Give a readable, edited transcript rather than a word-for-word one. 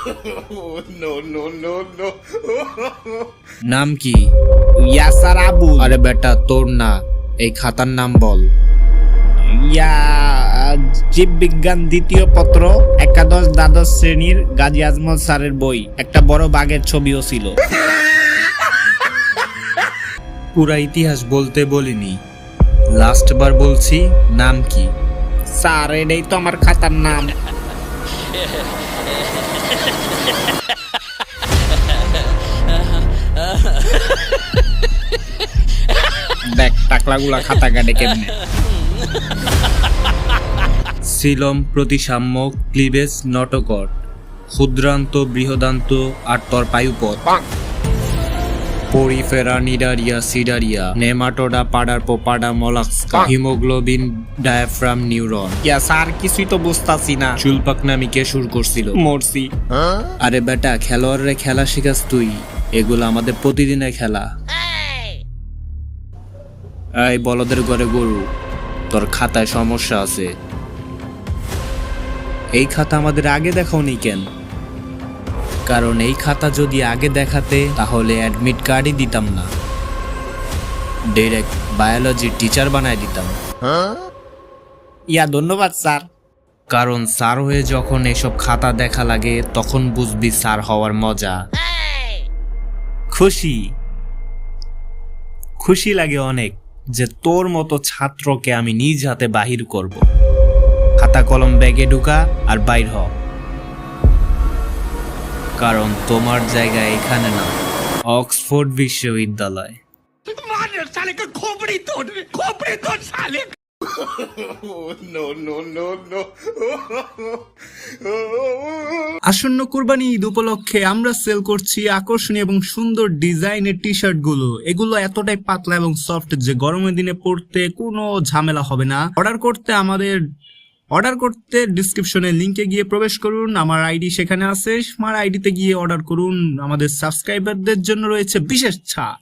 No, no, no, no. নাম কি? ইয়াসার আবু। আরে বেটা তোর না, এই খাতার নাম বল। ইয়া জীববিজ্ঞান দ্বিতীয় পত্র, একাদশ দ্বাদশ শ্রেণীর গাজী আজমল স্যারের বই। একটা বড় বাঘের ছবিও ছিল। পুরা ইতিহাস বলতে বলিনি, লাস্ট বার বলছি নাম কি? স্যার এটাই তো আমার খাতার নাম। দেখ টাকলাগুলা খাতা কাটে কেমনে। সিলম প্রতিসাম্য ক্লিবেজ নটকট ক্ষুদ্রান্ত বৃহদান্ত আর তরপায়ুপথ পরিফেরা নিডারিয়া সিডারিয়া নেমাটোডা পাডারপোপাডা মলাক্সকা হিমোগ্লোবিন ডায়াফ্রাম নিউরন। ইয়া স্যার কিছুই তো বুঝতাছি না। চুলপাকনামি কে শুরু করছিল? মরছি। আরে বেটা খেলোয়াড়রে খেলা শিখাস তুই, এগুলো আমাদের প্রতিদিনের খেলা। এই বলদের ঘরে গরু, তোর খাতায় সমস্যা আছে। এই খাতা আমাদের আগে দেখাওনি কেন? কারণ এই খাতা যদি আগে দেখাতে তাহলে অ্যাডমিট কার্ডই দিতাম না, ডাইরেক্ট বায়োলজির টিচার বানায় দিতাম। ইয়া ধন্যবাদ স্যার। কারণ স্যার হয়ে যখন এসব খাতা দেখা লাগে তখন বুঝবি স্যার হওয়ার মজা। খুশি খুশি লাগে অনেক যে তোর মতো ছাত্রকে আমি নিজ হাতে বাহির করব। খাতা কলম ব্যাগে ঢুকা আর বাইর হ, কারণ তোমার জায়গা এখানে না, অক্সফোর্ড বিশ্ববিদ্যালয়। No, no, no, no. আসন্ন কুরবানি ঈদ উপলক্ষে আমরা সেল করছি আকর্ষণীয় এবং সুন্দর ডিজাইনের টি শার্ট গুলো। এগুলো এতটাই পাতলা এবং সফট যে গরমের দিনে পরতে কোনো ঝামেলা হবে না। অর্ডার করতে ডিসক্রিপশনে লিংকে গিয়ে প্রবেশ করুন, আমার আইডি সেখানে আছে, আমার আইডিতে গিয়ে অর্ডার করুন। আমাদের সাবস্ক্রাইবারদের জন্য রয়েছে বিশেষ ছাড়।